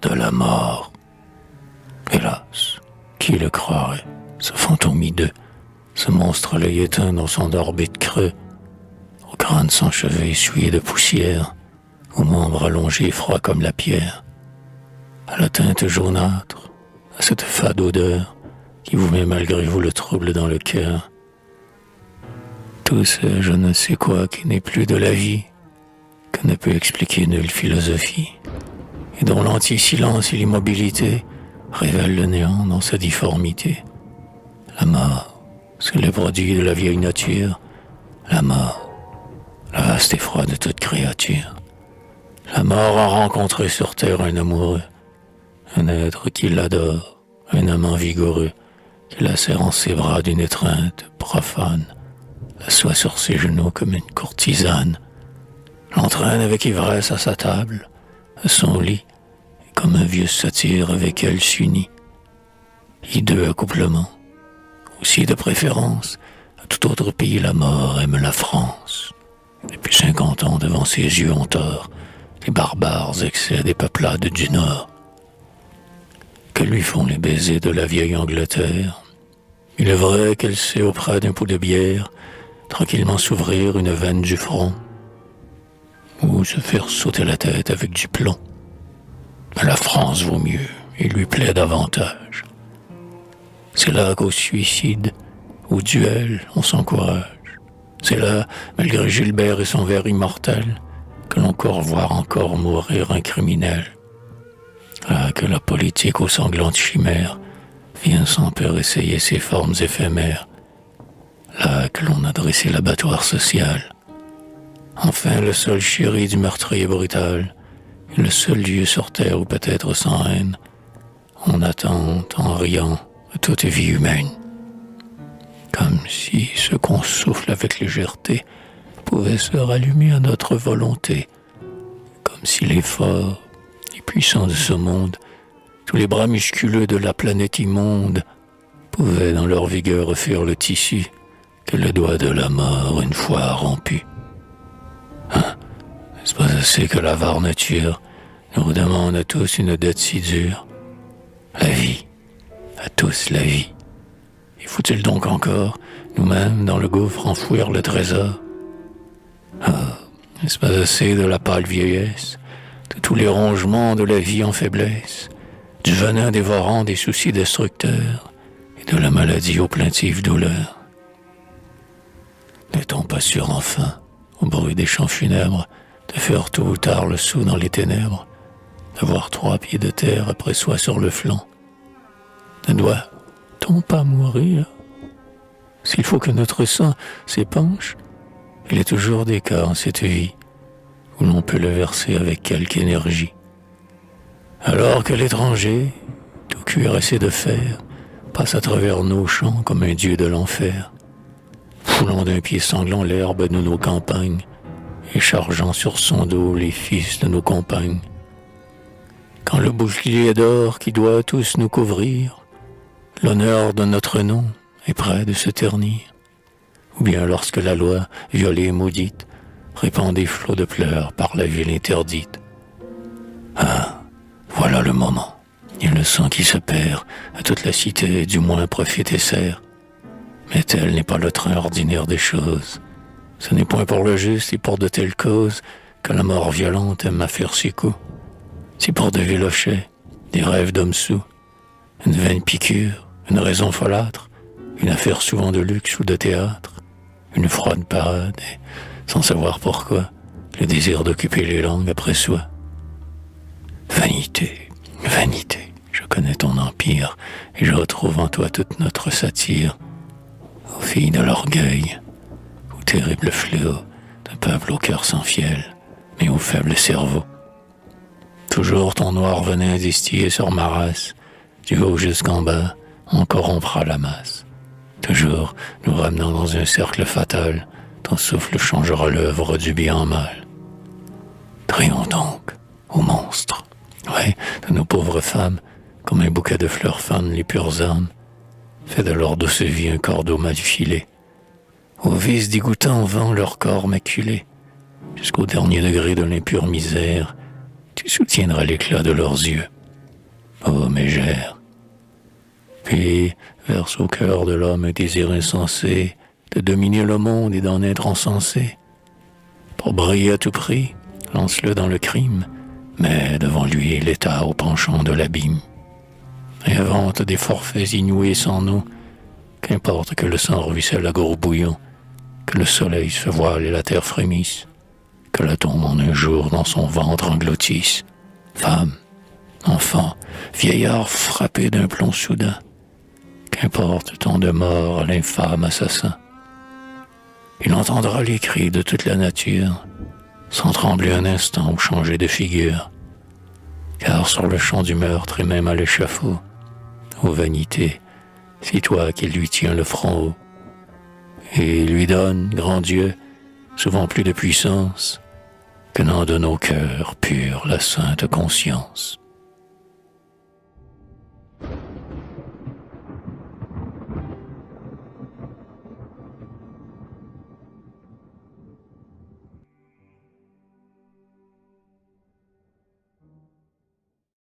de la mort. Hélas, qui le croirait, ce fantôme hideux, ce monstre à l'œil éteint dans son orbite creux, au crâne sans cheveux essuyé de poussière, aux membres allongés froids comme la pierre, à la teinte jaunâtre, à cette fade odeur qui vous met malgré vous le trouble dans le cœur. Tout ce je ne sais quoi qui n'est plus de la vie, que ne peut expliquer nulle philosophie, et dont l'anti-silence et l'immobilité révèlent le néant dans sa difformité. La mort, c'est le produit de la vieille nature. La mort, la vaste effroi de toute créature. La mort a rencontré sur terre un amoureux, un être qui l'adore, un amant vigoureux, qui la serre en ses bras d'une étreinte profane, l'assoit sur ses genoux comme une courtisane, l'entraîne avec ivresse à sa table, à son lit, et comme un vieux satyre avec elle s'unit. Hideux accouplement, aussi de préférence, à tout autre pays la mort aime la France. Depuis 50 ans devant ses yeux ont tort les barbares excès des peuplades du Nord. Que lui font les baisers de la vieille Angleterre? Il est vrai qu'elle sait auprès d'un pot de bière tranquillement s'ouvrir une veine du front ou se faire sauter la tête avec du plomb. Mais la France vaut mieux et lui plaît davantage. C'est là qu'au suicide, au duel, on s'encourage. C'est là, malgré Gilbert et son vers immortel, que l'on croit voir encore mourir un criminel. Là que la politique aux sanglantes chimères vient sans peur essayer ses formes éphémères. Là que l'on a dressé l'abattoir social. Enfin le sol chéri du meurtrier brutal, et le seul lieu sur terre où peut-être sans haine, on attend en riant à toute vie humaine. Comme si ce qu'on souffle avec légèreté pouvait se rallumer à notre volonté, comme si les forts, les puissants de ce monde, tous les bras musculeux de la planète immonde, pouvaient dans leur vigueur refaire le tissu que le doigt de la mort une fois rompu. Hein? N'est-ce pas assez que l'avare nature nous demande à tous une dette si dure? La vie, à tous la vie. Et faut-il donc encore, nous-mêmes, dans le gouffre, enfouir le trésor? Ah, n'est-ce pas assez de la pâle vieillesse, de tous les rongements de la vie en faiblesse, du venin dévorant des soucis destructeurs, et de la maladie aux plaintives douleurs? N'est-on pas sûr enfin, au bruit des chants funèbres, de faire tôt ou tard le saut dans les ténèbres, d'avoir 3 pieds de terre après soi sur le flanc? Ne doit-on pas mourir? S'il faut que notre sang s'épanche, il est toujours des cas en cette vie où l'on peut le verser avec quelque énergie. Alors que l'étranger, tout cuirassé de fer, passe à travers nos champs comme un dieu de l'enfer, foulant d'un pied sanglant l'herbe de nos campagnes et chargeant sur son dos les fils de nos compagnes. Quand le bouclier d'or qui doit tous nous couvrir, l'honneur de notre nom est près de se ternir, ou bien lorsque la loi, violée et maudite, répand des flots de pleurs par la ville interdite. Ah, voilà le moment, et le sang qui se perd à toute la cité, du moins profite et sert. Mais tel n'est pas le train ordinaire des choses. Ce n'est point pour le juste et pour de telles causes que la mort violente aime à faire ses coups. C'est pour de vélochets, des rêves d'hommes sous, une vaine piqûre, une raison folâtre, une affaire souvent de luxe ou de théâtre, une froide parade, et, sans savoir pourquoi, le désir d'occuper les langues après soi. Vanité, vanité, je connais ton empire, et je retrouve en toi toute notre satire. Ô fille de l'orgueil, ô terrible fléau d'un peuple au cœur sans fiel, mais au faible cerveau. Toujours ton noir venin distillé sur ma race, du haut jusqu'en bas, on corrompra la masse. Toujours nous ramenant dans un cercle fatal, ton souffle changera l'œuvre du bien en mal. Triomphe donc, ô monstre, ouais, de nos pauvres femmes, comme un bouquet de fleurs fanent les pures âmes. Fais de leur douce vie un cordeau mal filé. Aux vices dégoûtants vend leur corps maculé. Jusqu'au dernier degré de l'impure misère, tu soutiendras l'éclat de leurs yeux, ô mégère. Puis verse au cœur de l'homme un désir insensé de dominer le monde et d'en être encensé. Pour briller à tout prix, lance-le dans le crime, mais devant lui l'état au penchant de l'abîme. Invente des forfaits inouïs sans nom, qu'importe que le sang ruisselle à gros bouillon, que le soleil se voile et la terre frémisse, que la tombe en un jour dans son ventre engloutisse. Femme, enfant, vieillard frappé d'un plomb soudain, qu'importe tant de mort à l'infâme assassin. Il entendra les cris de toute la nature, sans trembler un instant ou changer de figure, car sur le champ du meurtre et même à l'échafaud, ô vanité, c'est toi qui lui tiens le front haut, et lui donne, grand Dieu, souvent plus de puissance que n'en donne au cœur pur la sainte conscience.